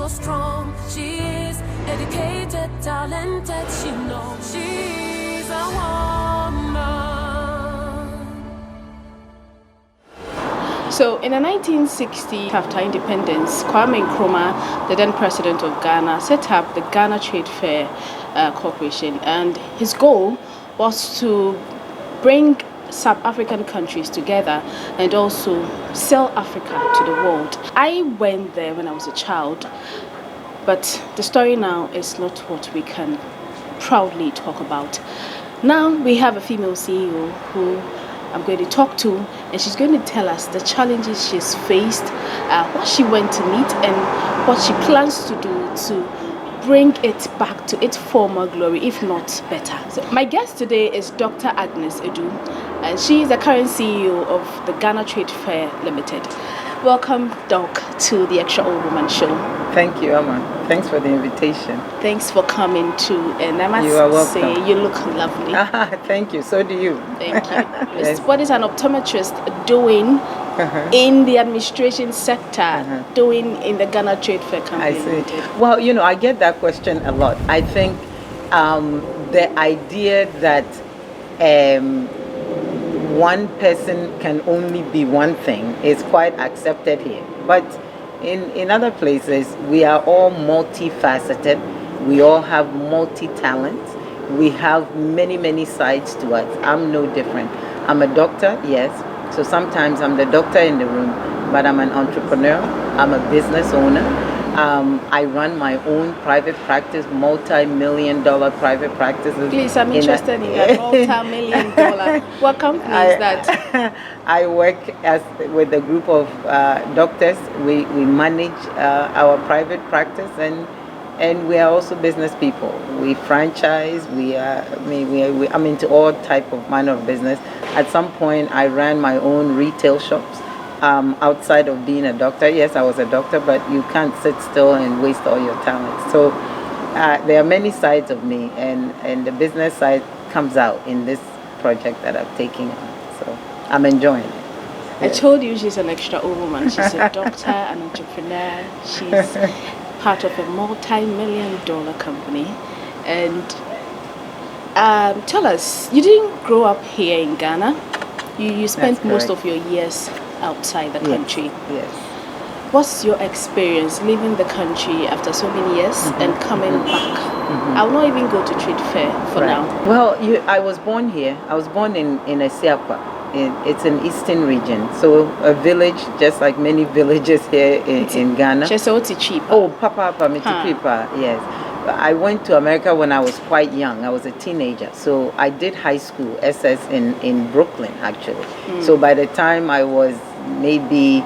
so strong. She is educated, talented. She knows she's a woman. So in the 1960s, after independence, Kwame Nkrumah, the then president of Ghana, set up the GhanaTradefair Corporation, and his goal was to bring sub-African countries together and also sell Africa to the world. I went there when I was a child, but the story now is not what we can proudly talk about. Now we have a female CEO who I'm going to talk to, and she's going to tell us the challenges she's faced, what she went to meet, and what she plans to do to bring it back to its former glory, if not better. So my guest today is Dr. Agnes Adu, and she is the current CEO of the GhanaTradefair Limited. Welcome, Doc, to the ExtraOwoman show. Thank you, Amma. Thanks for the invitation. Thanks for coming too, and I must say you look lovely. Thank you. So do you. Thank you. Yes. What is an optometrist doing in the administration sector, doing in the GhanaTradefair company? I see. Well, I get that question a lot. I think the idea that one person can only be one thing is quite accepted here. But in other places, we are all multifaceted. We all have multi-talents. We have many, many sides to us. I'm no different. I'm a doctor, yes. So sometimes I'm the doctor in the room, but I'm an entrepreneur. I'm a business owner. I run my own private practice, multi-million-dollar private practices. Please, I'm interested in that multi-million-dollar. What company is that? I work with a group of doctors. We manage our private practice, and we are also business people. We franchise. I'm into all type of manner of business. At some point, I ran my own retail shops. Outside of being a doctor. Yes, I was a doctor, but you can't sit still and waste all your talents. So there are many sides of me, and the business side comes out in this project that I'm taking on. So I'm enjoying it. I told you she's an ExtraOwoman. She's a doctor, an entrepreneur. She's part of a multi-million-dollar company. And tell us, you didn't grow up here in Ghana. You spent most of your years outside the country. Yes. What's your experience leaving the country after so many years and coming back? I will not even go to trade fair for now. Well, I was born here. I was born in Esiapa. It's an eastern region, so a village just like many villages here in Ghana. Oh, Papa, yes. I went to America when I was quite young. I was a teenager. So I did high school, SS, in Brooklyn, actually. So by the time I was maybe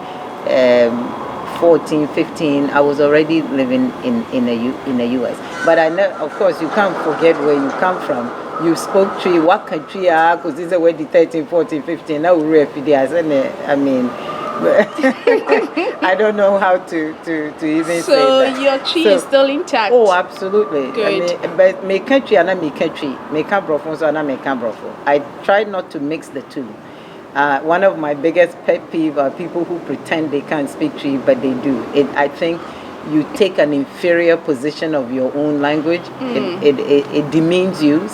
14, 15, I was already living in the U.S. But of course, you can't forget where you come from. You spoke tree, what country because this is where the 13, 14, 15, now we're refugees, I mean, I don't know how to even say that. So your tree is still intact? Oh, absolutely. Good. But my country and my country, I try not to mix the two. One of my biggest pet peeve are people who pretend they can't speak tree, but they do. I think you take an inferior position of your own language. It demeans you.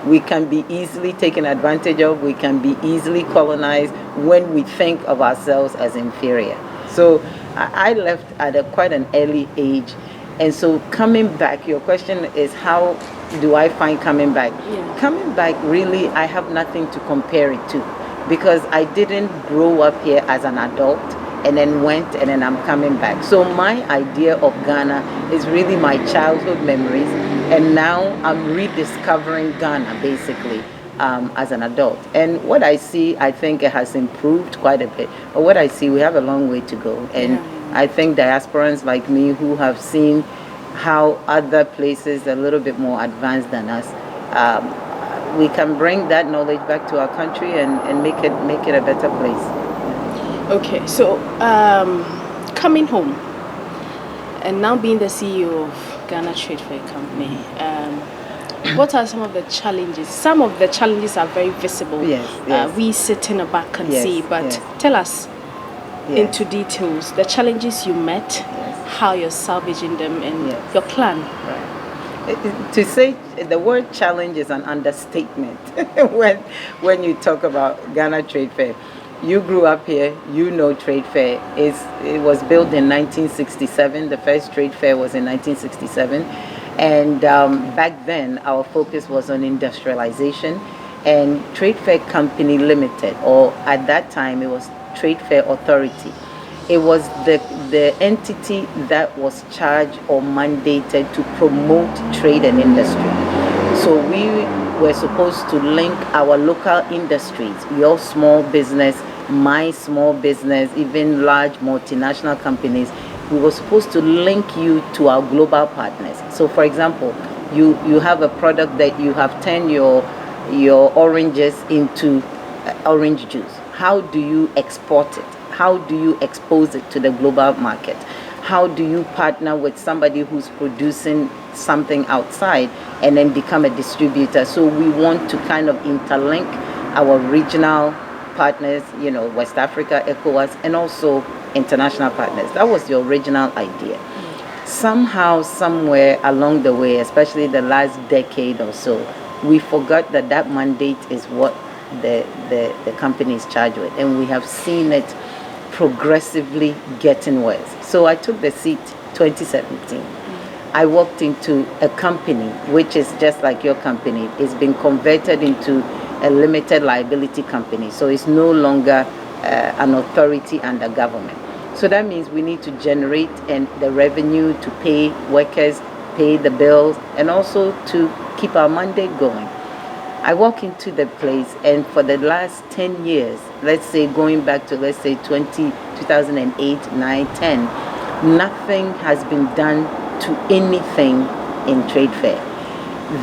We can be easily taken advantage of. We can be easily colonized when we think of ourselves as inferior. So I left at quite an early age. And so coming back, your question is how do I find coming back? Yeah. Coming back, really, I have nothing to compare it to because I didn't grow up here as an adult and then went and then I'm coming back. So my idea of Ghana is really my childhood memories, and now I'm rediscovering Ghana basically as an adult. And what I see, I think it has improved quite a bit. But what I see, we have a long way to go. And I think diasporans like me who have seen how other places are a little bit more advanced than us, we can bring that knowledge back to our country and make it a better place. Okay, so coming home and now being the CEO of GhanaTradefair company, what are some of the challenges? Some of the challenges are very visible. Yes. We sit in the back and see, but tell us into details the challenges you met, how you're salvaging them and Yes. your plan. To say the word challenge is an understatement when you talk about Ghana Trade Fair. You grew up here, you know Trade Fair. It was built in 1967. The first Trade Fair was in 1967. And back then, our focus was on industrialization. And Trade Fair Company Limited, or at that time, it was Trade Fair Authority. It was the entity that was charged or mandated to promote trade and industry. So we were supposed to link our local industries, your small business, my small business, even large multinational companies. We were supposed to link you to our global partners. So for example, you have a product that you have turned your oranges into orange juice. How do you export it? How do you expose it to the global market? How do you partner with somebody who's producing something outside and then become a distributor? So we want to kind of interlink our regional partners, West Africa, ECOWAS, and also international partners. That was the original idea. Somehow, somewhere along the way, especially the last decade or so, we forgot that mandate is what the company is charged with, and we have seen it progressively getting worse. So I took the seat 2017. I walked into a company which is just like your company. It's been converted into a limited liability company, so it's no longer an authority under government. So that means we need to generate the revenue to pay workers, pay the bills, and also to keep our mandate going. I walk into the place, and for the last 10 years, let's say going back to 2008, 9, 10, nothing has been done to anything in Trade Fair.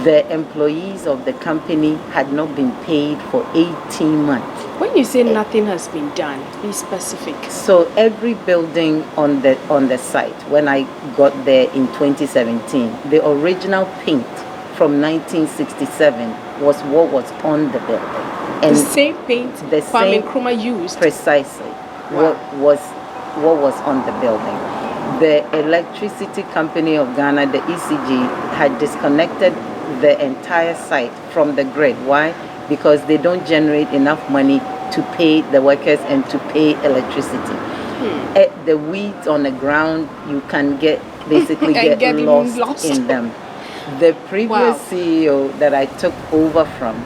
The employees of the company had not been paid for 18 months. When you say nothing has been done, be specific. So every building on the site, when I got there in 2017, the original paint from 1967 was what was on the building. And the same paint Kwame Nkrumah used? Precisely. Wow. What was on the building. The Electricity Company of Ghana, the ECG, had disconnected the entire site from the grid. Why? Because they don't generate enough money to pay the workers and to pay electricity. The weeds on the ground, you can basically get lost in them. The previous CEO that I took over from,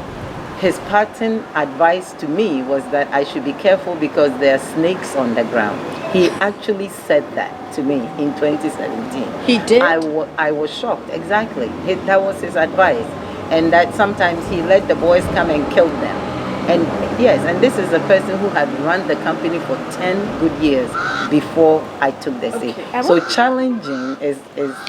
his parting advice to me was that I should be careful because there are snakes on the ground. He actually said that to me in 2017. He did? I was shocked, exactly. That was his advice. And that sometimes he let the boys come and kill them. And yes, and this is a person who had run the company for 10 good years before I took the seat. So challenging is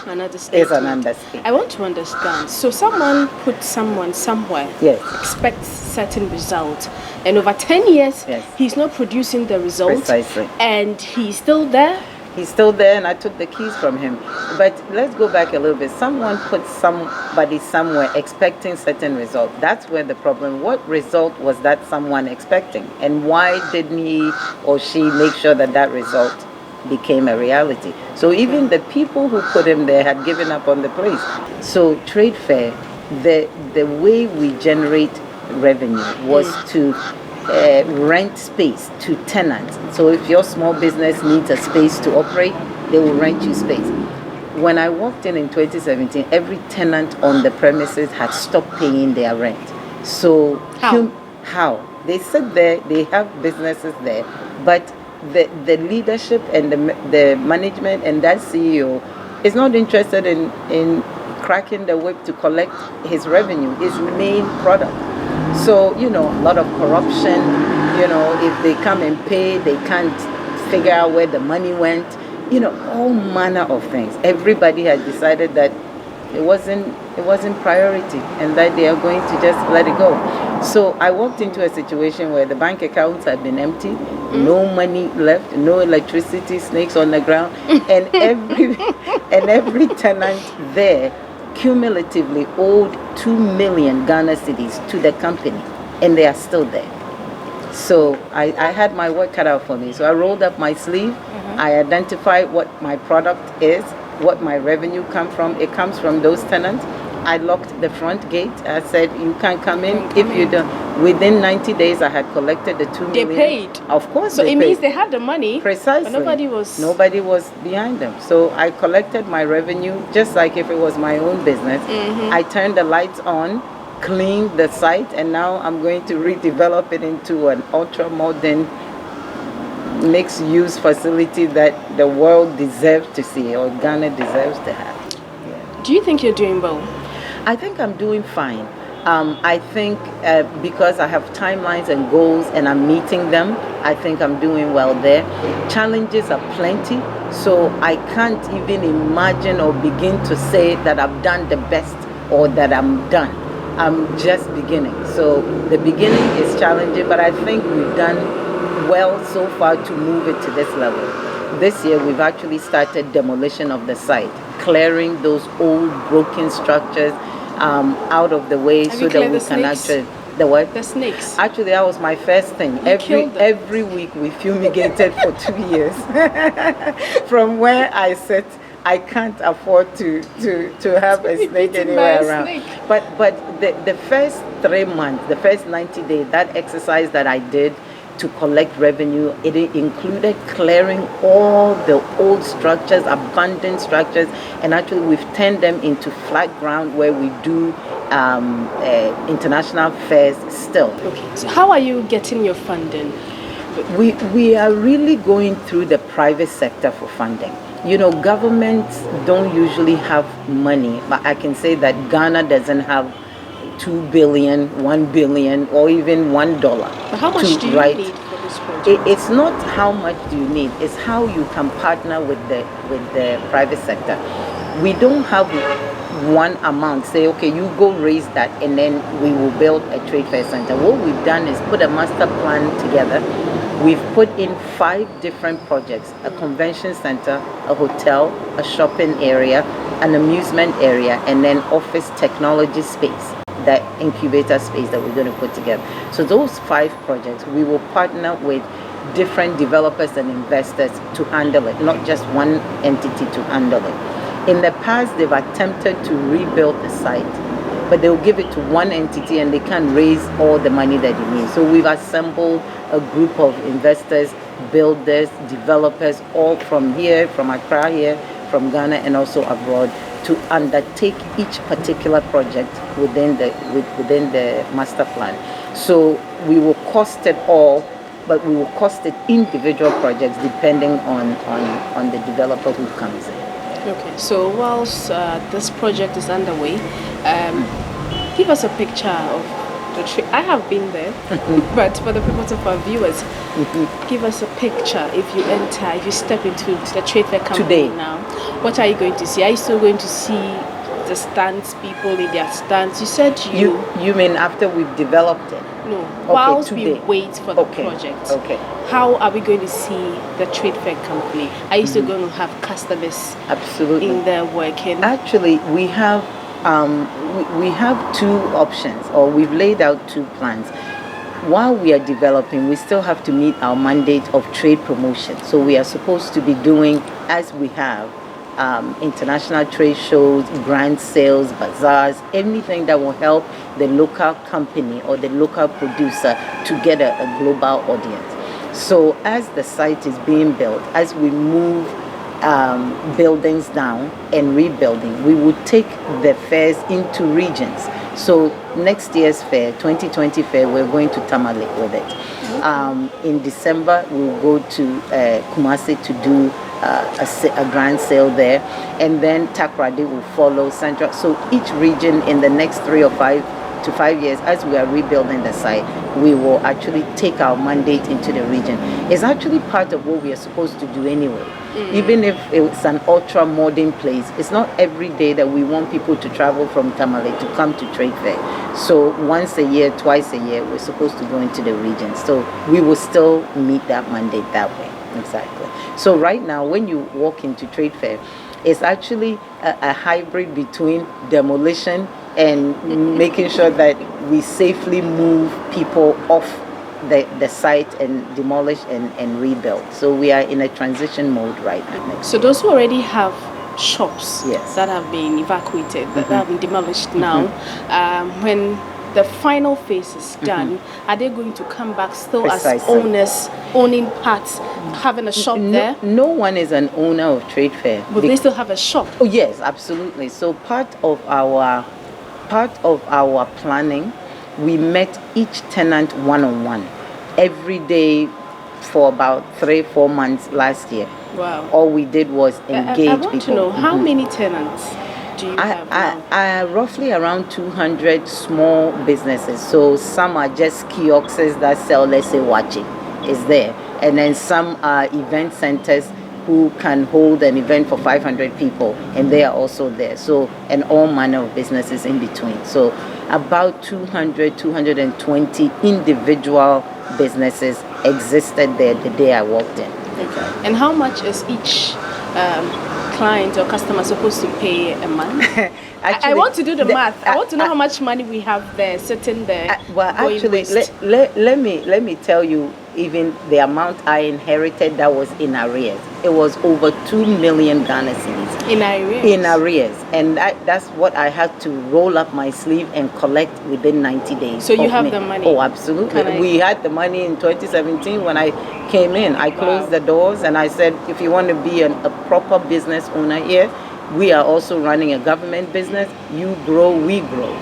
an understatement. I want to understand. So someone put someone somewhere, expects certain results, and over 10 years, he's not producing the results. Precisely. And he's still there? He's still there, and I took the keys from him. But let's go back a little bit. Someone put somebody somewhere expecting certain result. That's where the problem. What result was that someone expecting? And why didn't he or she make sure that result became a reality? So even the people who put him there had given up on the place. So Trade Fair, the way we generate revenue was to rent space to tenants. So if your small business needs a space to operate, they will rent you space. When I walked in 2017, every tenant on the premises had stopped paying their rent. So how? They sit there, they have businesses there, but the leadership and the management and that CEO is not interested in cracking the whip to collect his revenue, his main product. So, a lot of corruption, if they come and pay, they can't figure out where the money went, all manner of things. Everybody had decided that it wasn't priority and that they are going to just let it go. So I walked into a situation where the bank accounts had been empty, no money left, no electricity, snakes on the ground, and every tenant there cumulatively owed 2 million Ghana cedis to the company, and they are still there. So I had my work cut out for me. So I rolled up my sleeve. I identified what my product is, what my revenue comes from. It comes from those tenants. I locked the front gate. I said, you can't come in if you don't. Within 90 days, I had collected the 2 million. They paid. Of course, So they it paid. means they had the money. Precisely. But nobody was behind them. So I collected my revenue just like if it was my own business. I turned the lights on, cleaned the site, and now I'm going to redevelop it into an ultra modern mixed-use facility that the world deserves to see, or Ghana deserves to have. Do you think you're doing well? I think I'm doing fine. I think because I have timelines and goals and I'm meeting them, I think I'm doing well there. Challenges are plenty, so I can't even imagine or begin to say that I've done the best or that I'm done. I'm just beginning. So the beginning is challenging, but I think we've done well so far to move it to this level. This year we've actually started demolition of the site, clearing those old broken structures out of the way so that we can actually the what? The snakes. Actually, that was my first thing. Every week we fumigated for 2 years. From where I sit, I can't afford to have a snake anywhere around. But the first 3 months, the first 90 days, that exercise that I did to collect revenue, it included clearing all the old structures, abandoned structures, and actually we've turned them into flat ground where we do international fairs still. Okay, so how are you getting your funding? We are really going through the private sector for funding. You know, governments don't usually have money, but I can say that Ghana doesn't have 2 billion, 1 billion, or even $1. But how much do you need for this project? It's not how much do you need, it's how you can partner with the private sector. We don't have one amount, say, okay, you go raise that and then we will build a trade fair center. What we've done is put a master plan together. We've put in 5 different projects: a convention center, a hotel, a shopping area, an amusement area, and then office technology space, that incubator space that we're going to put together. So those 5 projects, we will partner with different developers and investors to handle it, not just one entity to handle it. In the past, they've attempted to rebuild the site, but they'll give it to one entity and they can't raise all the money that they need. So we've assembled a group of investors, builders, developers, all from here, from Accra here, from Ghana, and also abroad, to undertake each particular project within the master plan. So we will cost it all, but we will cost it individual projects depending on the developer who comes in. Okay, so whilst this project is underway, give us a picture of the tree. I have been there, but for the purpose of our viewers, give us a picture. If you enter, if you step into the trade fair company today now, what are you going to see? Are you still going to see the stands, people in their stands? You said you mean after we've developed it? No, okay, whilst today. we wait for the project. Okay. How are we going to see the trade fair company? Are you still going to have customers? Absolutely. In there working? Actually, we have 2 options, or we've laid out 2 plans. While we are developing, we still have to meet our mandate of trade promotion. So we are supposed to be doing, as we have, international trade shows, grand sales, bazaars, anything that will help the local company or the local producer to get a global audience. So as the site is being built, as we move buildings down and rebuilding, we would take the fairs into regions. So next year's fair, 2020 fair, we're going to Tamale with it. In December, we'll go to Kumasi to do a grand sale there, and then Takoradi will follow Central. So each region in the next 3 or 5 to 5 years, as we are rebuilding the site, we will actually take our mandate into the region. It's actually part of what we are supposed to do anyway. Even if it's an ultra modern place, it's not every day that we want people to travel from Tamale to come to trade fair. So once a year, twice a year, we're supposed to go into the region. So we will still meet that mandate that way. Exactly. So right now, when you walk into trade fair, it's actually a hybrid between demolition and making sure that we safely move people off the site and demolish and rebuild. So we are in a transition mode right now. So those who already have shops Yes. that have been evacuated, that have been demolished now, when the final phase is done, are they going to come back still Precisely. as owners, owning parts, having a shop there? No one is an owner of trade fair. But they still have a shop. Oh yes, absolutely. So part of our planning, we met each tenant one-on-one every day for about 3-4 months last year. Wow. All we did was engage I want people. to know, how many tenants do you have now? Roughly around 200 small businesses. So some are just kiosks that sell, let's say, watching is there. And then some are event centers who can hold an event for 500 people, and they are also there. So, and all manner of businesses in between. So about 220 individual businesses existed there the day I walked in. Okay. And how much is each client or customer supposed to pay a month? Actually, I want to do the math. I want to know how much money we have there, sitting there. Let me tell you, even the amount I inherited that was in arrears. It was over 2 million Ghana cedis. In arrears? In arrears. And that's what I had to roll up my sleeve and collect within 90 days. So you have the money? Oh, absolutely. We had the money in 2017 when I came in. I closed the doors and I said, if you want to be a proper business owner here, we are also running a government business. You grow, we grow.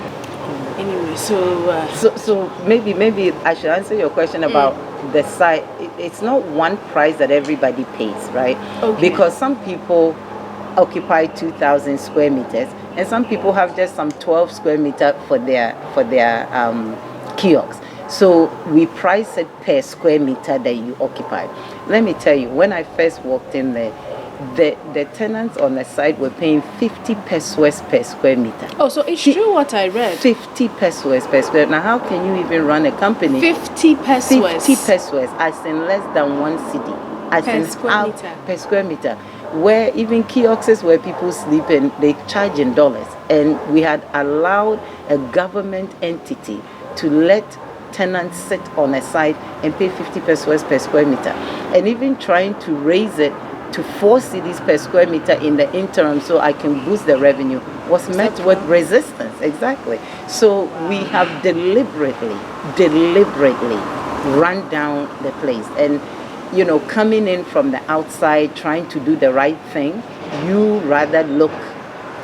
Anyway, so maybe I should answer your question about the site. It's not one price that everybody pays, right? Okay. Because some people occupy 2,000 square meters, and some people have just some 12 square meter for their kiosks. So we price it per square meter that you occupy. Let me tell you, when I first walked in there, the tenants on the site were paying 50 pesos per square meter. Oh, so it's true what I read. 50 pesos per square. Now, how can you even run a company? 50 pesos. 50 pesos, as in less than 1 cedi. Per square meter. Per square meter. Where even kiosks where people sleep in, they charge in dollars. And we had allowed a government entity to let tenants sit on a site and pay 50 pesos per square meter. And even trying to raise it to 4 cedis per square meter in the interim so I can boost the revenue was met with resistance. Exactly. So we have deliberately run down the place. And, you know, coming in from the outside, trying to do the right thing, you rather look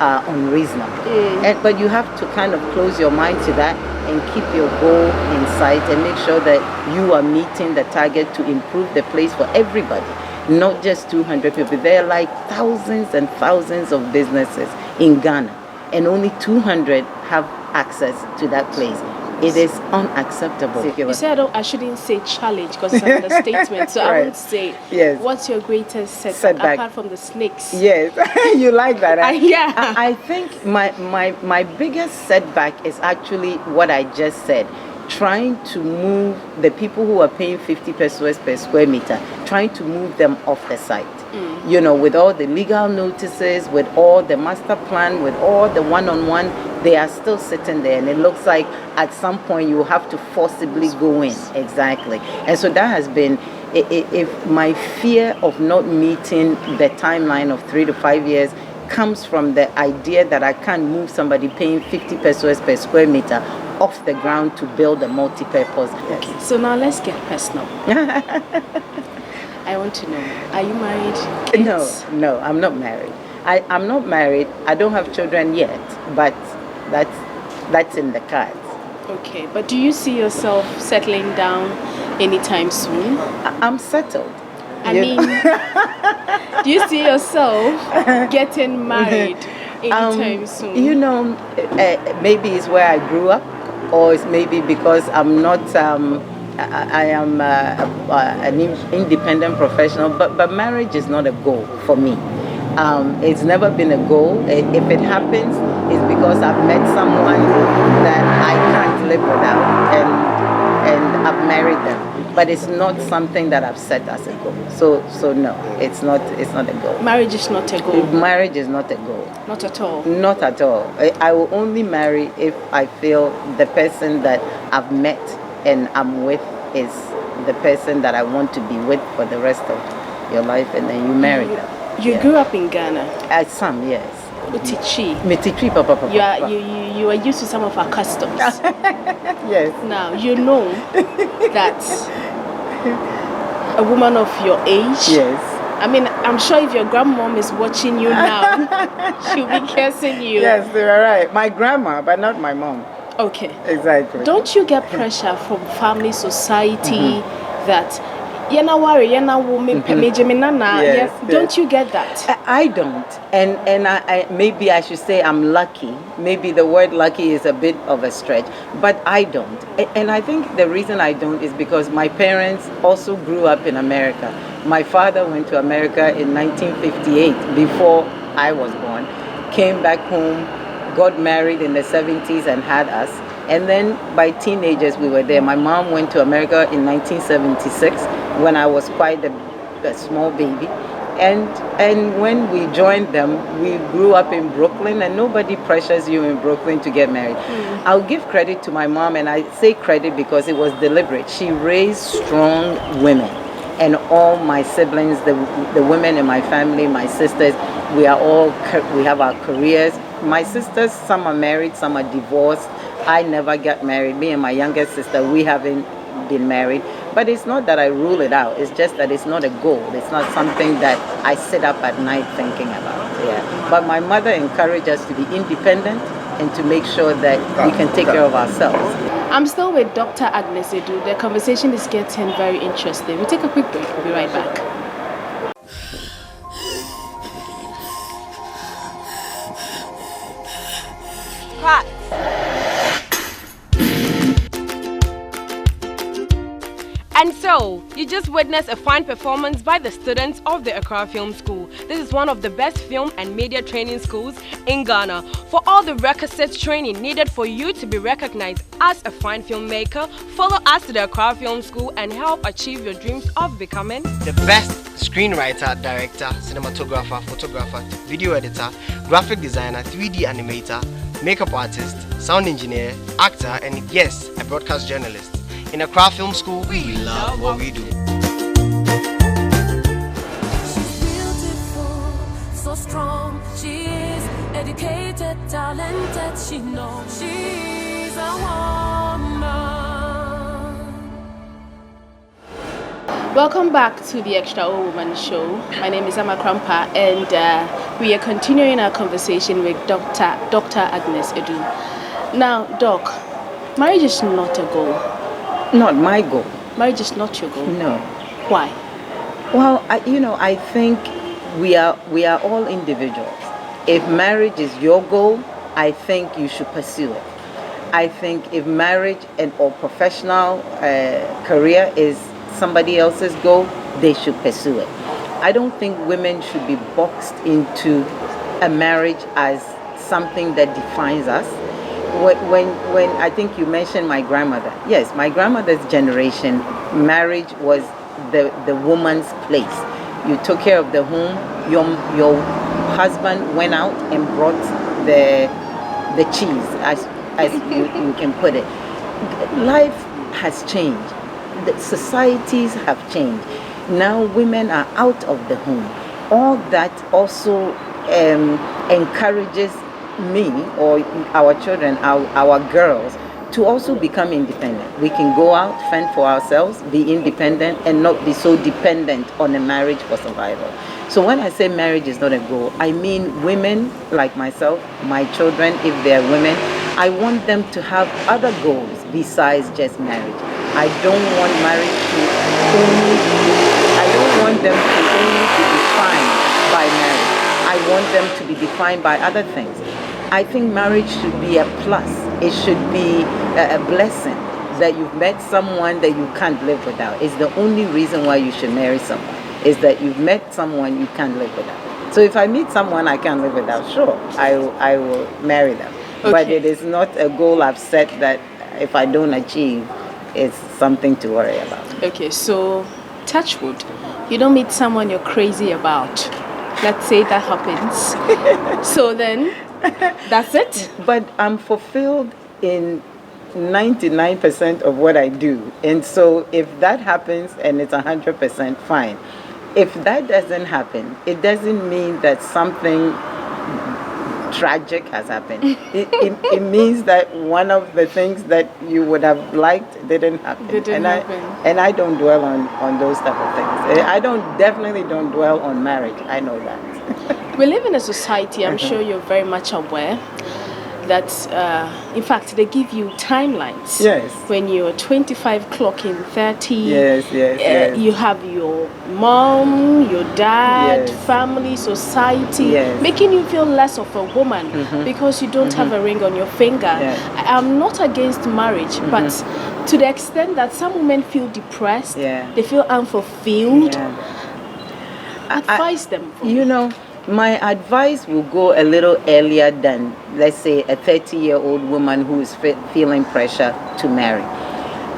unreasonable. But you have to kind of close your mind to that and keep your goal in sight and make sure that you are meeting the target to improve the place for everybody. Not just 200 people. There are like thousands and thousands of businesses in Ghana, and only 200 have access to that place. It is unacceptable. You said I shouldn't say challenge because it's an understatement. So I would say, yes. What's your greatest setback apart from the snakes? Yes, you like that. Yeah. I think my biggest setback is actually what I just said. Trying to move the people who are paying 50 pesos per square meter, trying to move them off the site. You know, with all the legal notices, with all the master plan, with all the one-on-one, they are still sitting there. And it looks like at some point you have to forcibly go in. Exactly. And so that has been, if my fear of not meeting the timeline of 3 to 5 years comes from the idea that I can't move somebody paying 50 pesos per square meter off the ground to build a multi-purpose. Yes. Okay, so now let's get personal. I want to know, are you married? Kids? No, I'm not married. I'm not married. I don't have children yet, but that's in the cards. Okay, but do you see yourself settling down anytime soon? I'm settled. I mean, do you see yourself getting married anytime soon? You know, maybe it's where I grew up, or it's maybe because I'm not, I am an independent professional, but marriage is not a goal for me. It's never been a goal. If it happens, it's because I've met someone that I can't live without, and I've married them. But it's not something that I've set as a goal. So no, it's not a goal. Marriage is not a goal. Marriage is not a goal. Not at all. Not at all. I will only marry if I feel the person that I've met and I'm with is the person that I want to be with for the rest of your life, and then you marry them. You grew up in Ghana. Some, yes. Utichi. Mitichi, papa. You are used to some of our customs. Yes. Now you know that a woman of your age. Yes. I mean, I'm sure if your grandmom is watching you now, she'll be cursing you. Yes, you're right. My grandma, but not my mom. Okay. Exactly. Don't you get pressure from family, society that yena worry, yena woman, Yes, don't you get that? I don't, and I maybe I should say I'm lucky. Maybe the word lucky is a bit of a stretch, but I don't. And I think the reason I don't is because my parents also grew up in America. My father went to America in 1958, before I was born, came back home, got married in the 70s and had us. And then by teenagers we were there. My mom went to America in 1976 when I was quite a small baby. And when we joined them, we grew up in Brooklyn, and nobody pressures you in Brooklyn to get married. I'll give credit to my mom, and I say credit because it was deliberate. She raised strong women. And all my siblings, the women in my family, my sisters, we have our careers. My sisters, some are married, some are divorced. I never got married. Me and my youngest sister, we haven't been married. But it's not that I rule it out. It's just that it's not a goal. It's not something that I sit up at night thinking about. Yeah. But my mother encouraged us to be independent and to make sure that we can take care of ourselves. I'm still with Dr. Agnes Adu. The conversation is getting very interesting. We'll take a quick break. We'll be right back. Cut. And so, you just witnessed a fine performance by the students of the Accra Film School. This is one of the best film and media training schools in Ghana. For all the requisite training needed for you to be recognized as a fine filmmaker, follow us to the Accra Film School and help achieve your dreams of becoming the best screenwriter, director, cinematographer, photographer, video editor, graphic designer, 3D animator, makeup artist, sound engineer, actor, and yes, a broadcast journalist. In Accra Film School, we love what we do. She's beautiful, so strong. She is educated, talented. She knows she's a woman. Welcome back to the ExtraOwoman show. My name is Amma Krampah, and we are continuing our conversation with Dr. Agnes Adu. Now, Doc, marriage is not a goal. Not my goal. Marriage is not your goal. No. Why? Well, I think we are all individuals. If marriage is your goal, I think you should pursue it. I think if marriage or professional career is somebody else's goal, they should pursue it. I don't think women should be boxed into a marriage as something that defines us. When I think you mentioned my grandmother. Yes, my grandmother's generation, marriage was the woman's place. You took care of the home. Your husband went out and brought the cheese, as you can put it. Life has changed. The societies have changed. Now women are out of the home. All that also encourages me or our children, our girls, to also become independent. We can go out, fend for ourselves, be independent, and not be so dependent on a marriage for survival. So when I say marriage is not a goal, I mean women like myself, my children, if they're women, I want them to have other goals besides just marriage. I don't want marriage to them to only be defined by marriage. I want them to be defined by other things. I think marriage should be a plus. It should be a blessing that you've met someone that you can't live without. It's the only reason why you should marry someone, is that you've met someone you can't live without. So if I meet someone I can't live without, sure, I will marry them. Okay. But it is not a goal I've set that if I don't achieve, it's something to worry about. Okay, so touch wood. You don't meet someone you're crazy about. Let's say that happens. So then, that's it? But I'm fulfilled in 99% of what I do. And so if that happens and it's 100% fine. If that doesn't happen, it doesn't mean that something tragic has happened. It means that one of the things that you would have liked didn't happen. And I don't dwell on those type of things. I definitely don't dwell on marriage. I know that. We live in a society, I'm sure you're very much aware, that in fact they give you timelines. Yes. When you're 25 clocking 30. Yes. You have your mom, your dad, Yes. family, society, Yes. making you feel less of a woman because you don't have a ring on your finger. I'm not against marriage, but to the extent that some women feel depressed, they feel unfulfilled, advise them. You know, my advice will go a little earlier than, let's say, a 30-year-old woman who is feeling pressure to marry.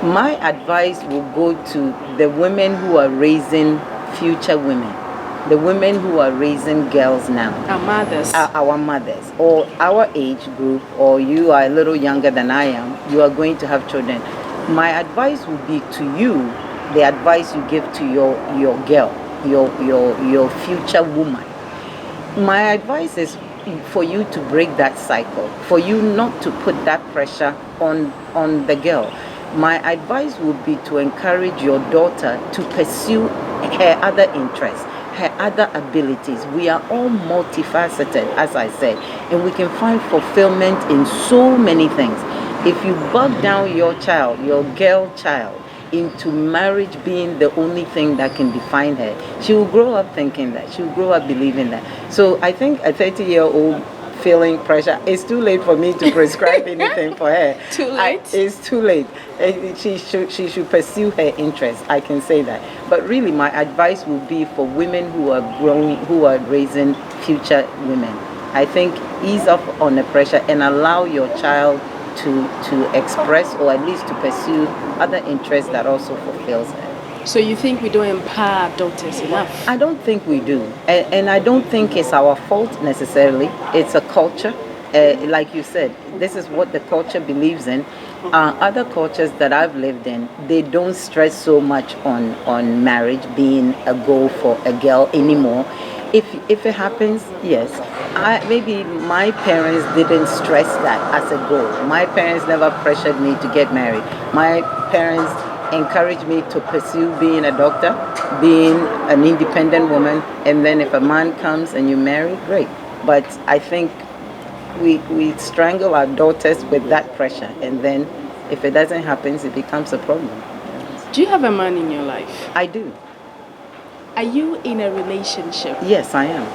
My advice will go to the women who are raising future women, the women who are raising girls now. Our mothers, or our age group, or you are a little younger than I am, you are going to have children. My advice will be to you, the advice you give to your girl, your future woman. My advice is for you to break that cycle, for you not to put that pressure on the girl. My advice would be to encourage your daughter to pursue her other interests, her other abilities. We are all multifaceted, as I said, and we can find fulfillment in so many things. If you bog down your child, your girl child, into marriage being the only thing that can define her, she will grow up thinking that. She will grow up believing that. So I think a 30-year-old feeling pressure, it's too late for me to prescribe anything for her. Too late? It's too late. She should pursue her interests. I can say that. But really, my advice would be for women who are growing, who are raising future women. I think ease up on the pressure and allow your child to express, or at least to pursue, other interests that also fulfills her. So you think we don't empower our daughters enough? I don't think we do, and I don't think it's our fault necessarily. It's a culture, like you said. This is what the culture believes in. Other cultures that I've lived in, they don't stress so much on marriage being a goal for a girl anymore. If it happens, yes. Maybe my parents didn't stress that as a goal. My parents never pressured me to get married. My parents encouraged me to pursue being a doctor, being an independent woman, and then if a man comes and you marry, great. But I think we strangle our daughters with that pressure, and then if it doesn't happen, it becomes a problem. Do you have a man in your life? I do. Are you in a relationship? Yes, I am.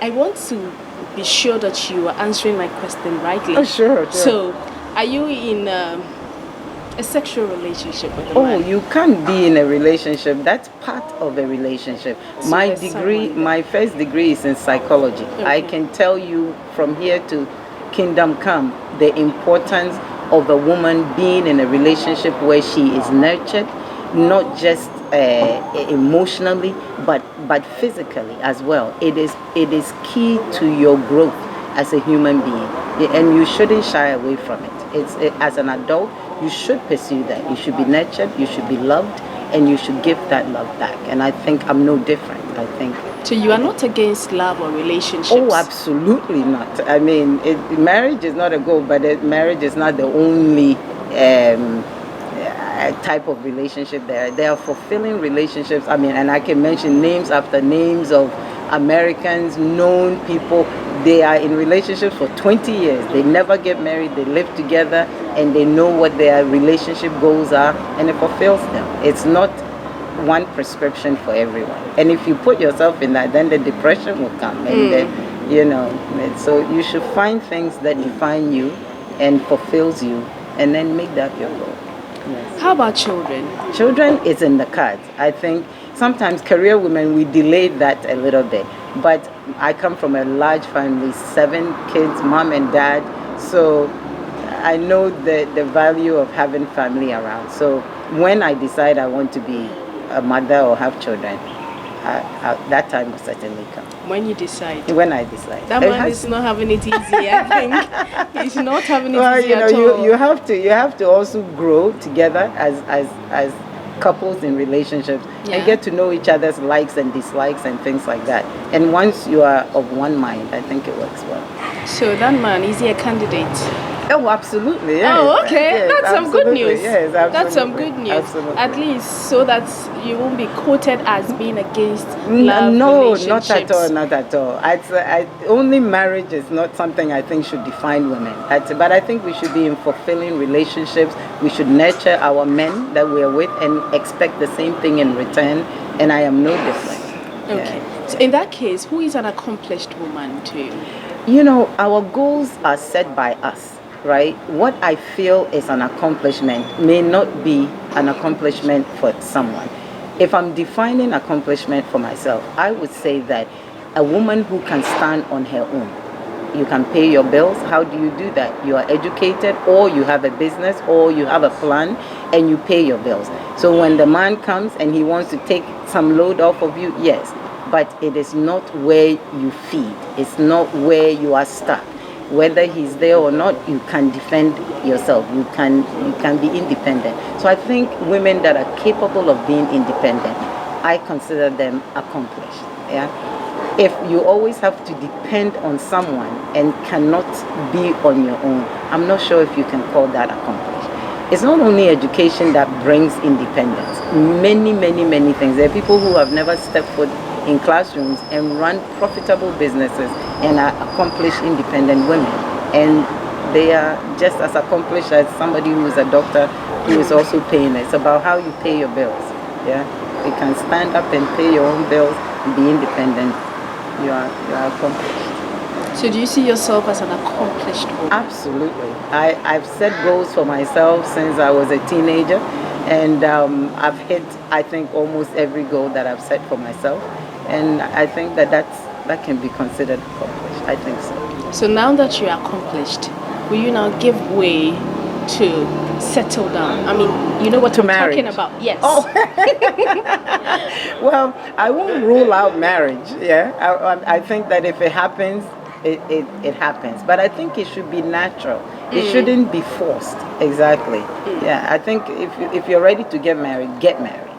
I want to be sure that you are answering my question rightly. Oh, sure. So, are you in a sexual relationship with a man? Oh, you can't be in a relationship. That's part of a relationship. So My first degree is in psychology. Okay. I can tell you from here to kingdom come the importance of a woman being in a relationship where she is nurtured, not just emotionally, but physically as well. It is key to your growth as a human being, and you shouldn't shy away from it. As an adult, you should pursue that. You should be nurtured, you should be loved, and you should give that love back. And I think I'm no different. I think. So you are not against love or relationships? Oh, absolutely not. I mean, marriage is not a goal, but marriage is not the only type of relationship there. There are fulfilling relationships. I mean, and I can mention names after names of Americans, known people. They are in relationships for 20 years. They never get married. They live together, and they know what their relationship goals are, and it fulfills them. It's not one prescription for everyone. And if you put yourself in that, then the depression will come. And then, so you should find things that define you and fulfills you, and then make that your goal. Yes. How about children? Children is in the cards. I think sometimes career women, we delay that a little bit. But I come from a large family, 7 kids, mom and dad. So I know the value of having family around. So when I decide I want to be a mother or have children, that time will certainly come. When you decide. When I decide. That man is not having it easy, I think. He's not having it easy you know, at all. you have to also grow together as couples in relationships and get to know each other's likes and dislikes and things like that. And once you are of one mind, I think it works well. So that man, is he a candidate? Oh, absolutely. Yes. Oh, okay. Yes, that's some good news. Yes, absolutely. That's some good news. Absolutely. At least so that you won't be quoted as being against no, relationships. not at all, not at all. Only marriage is not something I think should define women. But I think we should be in fulfilling relationships. We should nurture our men that we are with and expect the same thing in return. And I am no different. Okay. Yeah. So in that case, who is an accomplished woman to you? You know, our goals are set by us. Right? What I feel is an accomplishment may not be an accomplishment for someone. If I'm defining accomplishment for myself, I would say that a woman who can stand on her own. You can pay your bills. How do you do that? You are educated, or you have a business, or you have a plan, and you pay your bills. So when the man comes and he wants to take some load off of you, yes, but it is not where you feed. It's not where you are stuck. Whether he's there or not, you can defend yourself. You can be independent. So I think women that are capable of being independent, I consider them accomplished. Yeah. If you always have to depend on someone and cannot be on your own, I'm not sure if you can call that accomplished. It's not only education that brings independence. Many, many, many things. There are people who have never stepped foot in classrooms and run profitable businesses and are accomplished independent women, and they are just as accomplished as somebody who is a doctor who is also paying. It's about how you pay your bills. Yeah, you can stand up and pay your own bills and be independent. You are accomplished. So do you see yourself as an accomplished woman? Absolutely. I've set goals for myself since I was a teenager, and I've hit, I think, almost every goal that I've set for myself. And I think that can be considered accomplished. I think so. So now that you're accomplished, will you now give way to settle down? I mean, you know what I'm talking about. Yes. Oh. Well, I won't rule out marriage. Yeah. I think that if it happens, it happens. But I think it should be natural. It shouldn't be forced. Exactly. Yeah. I think if you're ready to get married, get married.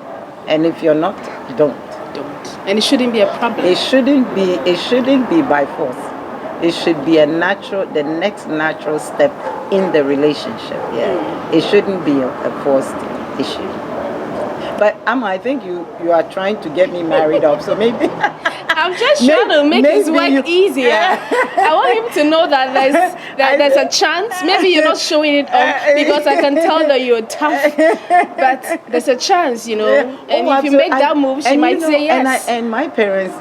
And if you're not, don't. And it shouldn't be a problem. It shouldn't be by force. It should be the next natural step in the relationship. Yeah. It shouldn't be a forced issue. But Amma, I think you are trying to get me married up, so maybe I'm just trying to make his work easier. I want him to know that there's a chance. Maybe you're not showing it off because I can tell that you're tough. But there's a chance, you know. And if you make that move, she might say yes. And my parents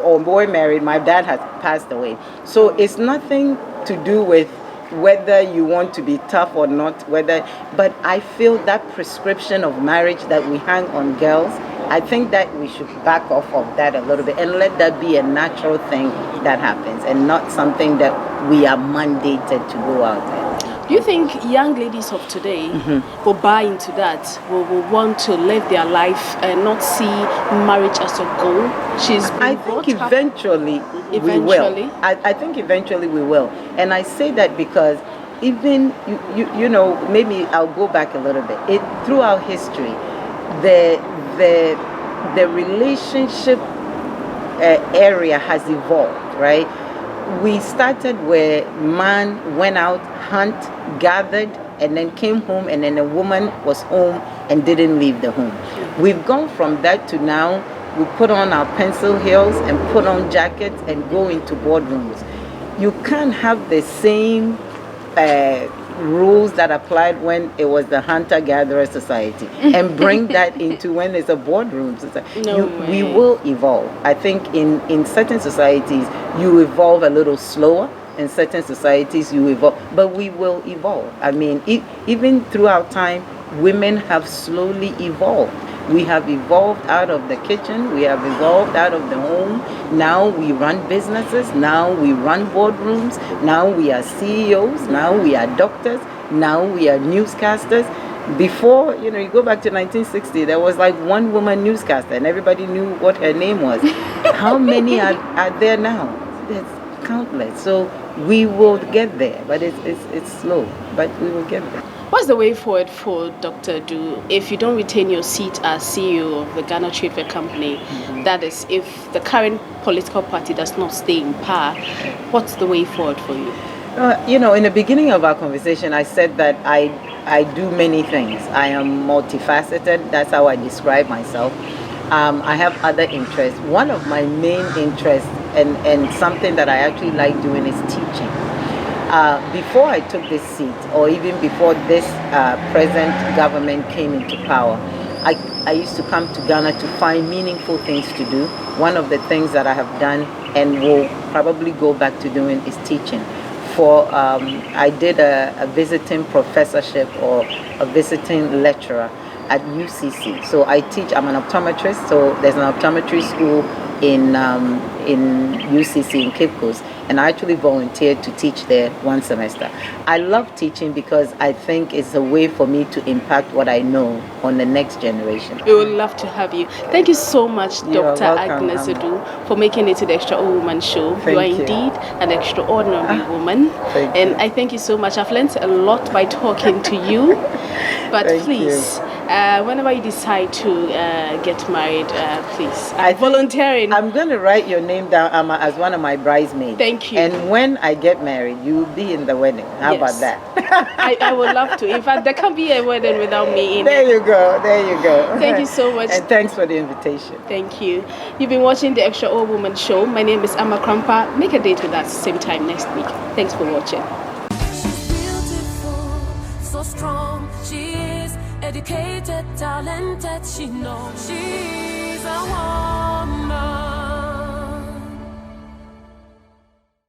were married. My dad has passed away. So it's nothing to do with whether you want to be tough or not, but I feel that prescription of marriage that we hang on girls, I think that we should back off of that a little bit and let that be a natural thing that happens and not something that we are mandated to go out there. Do you think young ladies of today will buy into that, will want to live their life and not see marriage as a goal? I think eventually we will. I think eventually we will. And I say that because even, you know, maybe I'll go back a little bit. Throughout history, the relationship area has evolved, right? We started where man went out, hunt, gathered, and then came home, and then a woman was home and didn't leave the home. We've gone from that to now we put on our pencil heels and put on jackets and go into boardrooms. You can't have the same rules that applied when it was the hunter-gatherer society and bring that into when it's a boardroom society. We will evolve. I think in certain societies you evolve a little slower. In certain societies you evolve, but we will evolve. I mean, even throughout time, women have slowly evolved. We have evolved out of the kitchen. We have evolved out of the home. Now we run businesses. Now we run boardrooms. Now we are CEOs. Now we are doctors. Now we are newscasters. Before, you know, you go back to 1960, there was like one woman newscaster and everybody knew what her name was. How many are there now? There's countless. So we will get there, but it's slow, but we will get there. What's the way forward for Dr. Adu if you don't retain your seat as CEO of the GhanaTradefair company? That is, if the current political party does not stay in power, what's the way forward for you? You know, in the beginning of our conversation, I said that I do many things. I am multifaceted. That's how I describe myself. I have other interests. One of my main interests and something that I actually like doing is teaching. Before I took this seat, or even before this present government came into power, I used to come to Ghana to find meaningful things to do. One of the things that I have done and will probably go back to doing is teaching. I did a visiting professorship or a visiting lecturer at UCC. So I teach. I'm an optometrist. So there's an optometry school in UCC in Cape Coast, and I actually volunteered to teach there one semester. I love teaching because I think it's a way for me to impact what I know on the next generation. We would love to have you. Thank you so much, Dr. Agnes Adu, for making it to the ExtraOwoman show. You are indeed an extraordinary woman. And I thank you so much. I've learned a lot by talking to you. But please, whenever you decide to get married, please, I'm volunteering. I'm going to write your name down, Amma, as one of my bridesmaids. Thank you. And when I get married, you will be in the wedding. How about that? I would love to. In fact, there can't be a wedding without me in it. There you go. There you go. Thank you so much. And thanks for the invitation. Thank you. You've been watching the ExtraOwoman show. My name is Amma Krampah. Make a date with us same time next week. Thanks for watching. She's beautiful, so strong. She is educated, talented. She knows she's a woman.